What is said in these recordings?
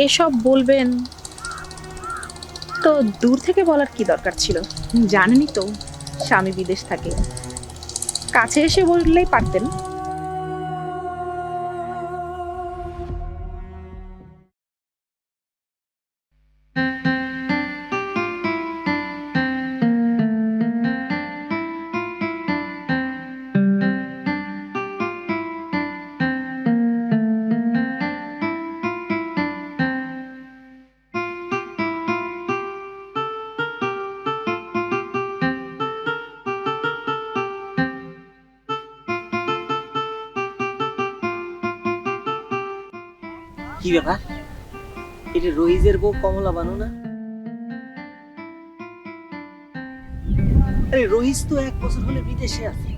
এসব বলবেন তো দূর থেকে বলার কি দরকার ছিল? জানেনই তো স্বামী বিদেশ থাকে, কাছে এসে বললেই পারতেন। কি ব্যাপার? এটা রহিজের বউ কমলা বানু না? আরে রহিজ তো 1 বছর হলে বিদেশে আছে।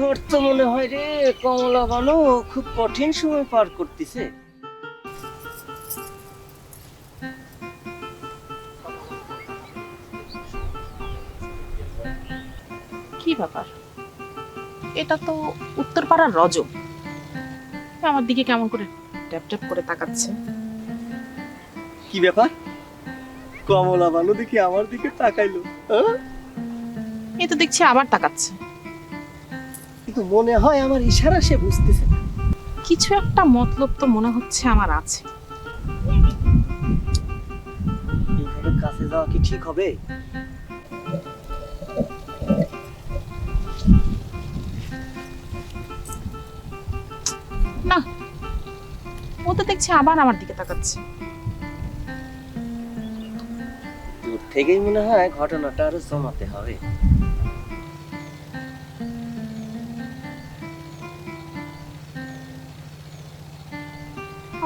ওর তো মনে হয় রে কমলা বানু খুব কঠিন সময় পার করতেছে। কি ব্যাপার? এটা তো উত্তরপাড়ার রজব, আমার দিকে কেমন করে ট্যাপ ট্যাপ করে তাকাচ্ছে। কি ব্যাপার? কমলা বানু দেখি আমার দিকে তাকাইলো। এ তো দেখছি আবার তাকাচ্ছে। কিন্তু মনে হয় আমার ইশারা সে বুঝতেছে না। কিছু একটা মতলব তো মনে হচ্ছে আমার আছে। এইভাবে কাছে যাওয়া কি ঠিক হবে? না, ও তো দেখছি আবার আমার দিকে তাকাচ্ছে। দূর থেকেই মনে হয় ঘটনাটা আরো জমাতে হবে।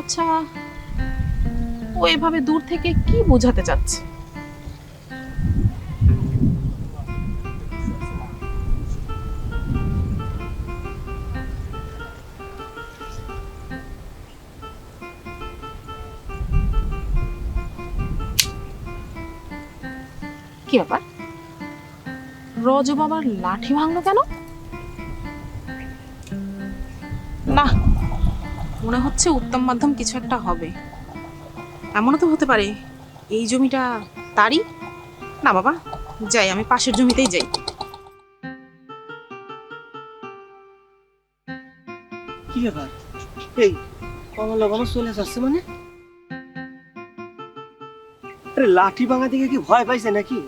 আচ্ছা, ও এভাবে দূর থেকে কি বোঝাতে চাচ্ছে? কি ব্যাপার? রজব আবার লাঠি ভাঙলো কেন? না, মনে হচ্ছে উত্তম মাধ্যম কিছু একটা হবে। এমনও তো হতে পারে এই জমিটা তারই। না বাবা, যাই, আমি পাশের জমিতেই যাই। কি ব্যাপার? এই কমলা বানু চলে যাচ্ছে মানে? আরে লাঠি ভাঙা দিকে কি ভয় পাইছে নাকি?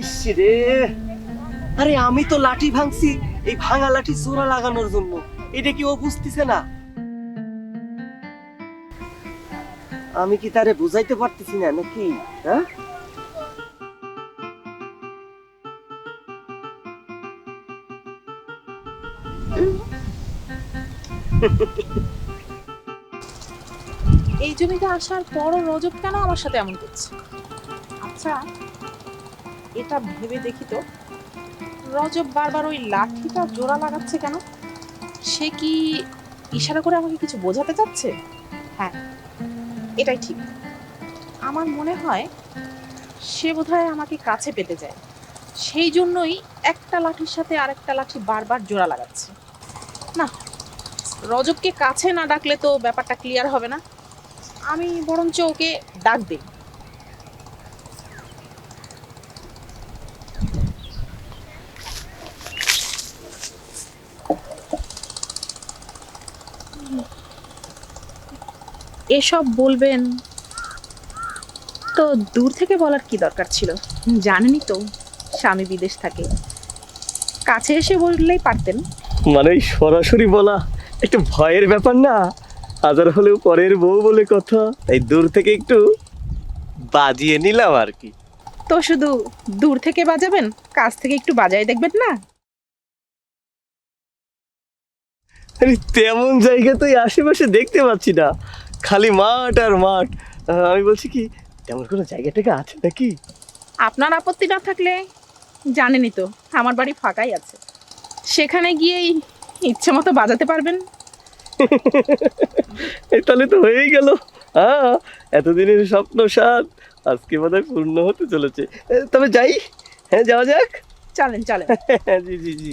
ইস রে, আরে আমি তো লাঠি ভাঙছি এই ভাঙা লাঠি জোড়া লাগানোর জন্য। এটা কি ও বুঝতেছে না? আমি কি তারে বুঝাইতে পারতেছি না নাকি? হ্যাঁ, এই জমিতে আসার পরও রজব কেন আমার সাথে এমন করছে? আচ্ছা, এটা ভেবে দেখি তো, রজব বারবার ওই লাঠিটা জোড়া লাগাচ্ছে কেন? সে কি ইশারা করে আমাকে কিছু বোঝাতে চাচ্ছে? হ্যাঁ, এটাই ঠিক। আমার মনে হয় সে বোধহয় আমাকে কাছে পেতে যায়, সেই জন্যই একটা লাঠির সাথে আরেকটা লাঠি বারবার জোড়া লাগাচ্ছে। না, রজবকে কাছে না ডাকলে তো ব্যাপারটা ক্লিয়ার হবে না। আমি বরঞ্চ ওকে ডাক দিই। এসব বলবেন তো দূর থেকে বলার কি দরকার ছিল? জানেনই তো স্বামী বিদেশ থাকে, কাছে এসে বললেই পারতেন। মানে ওই সরাসরি বলা একটু ভয়ের ব্যাপার না? হাজার হলেও পরের বউ বলে কথা, তাই দূর থেকে একটু বাজিয়ে নিলাম আর কি। তো শুধু দূর থেকে বাজাবেন, কাছ থেকে একটু বাজায় দেখবেন না? আরে তেমন জায়গা তো এই আশেপাশে দেখতে পাচ্ছি না, খালি মাঠ আর মাঠ। আমি বলছি কি, তেমন কোনো জায়গাটাকে আছে নাকি? আপনার আপত্তি না থাকলে জানেনই তো আমার বাড়ি ফাঁকাই আছে, সেখানে গিয়েই ইচ্ছে মতো বাজাতে পারবেন। তাহলে তো হয়েই গেল, হ্যাঁ, এতদিনের স্বপ্ন সাদ আজকে বোধহয় পূর্ণ হতে চলেছে। তবে যাই, হ্যাঁ যাওয়া যাক। চলেন চলেন। জি জি জি।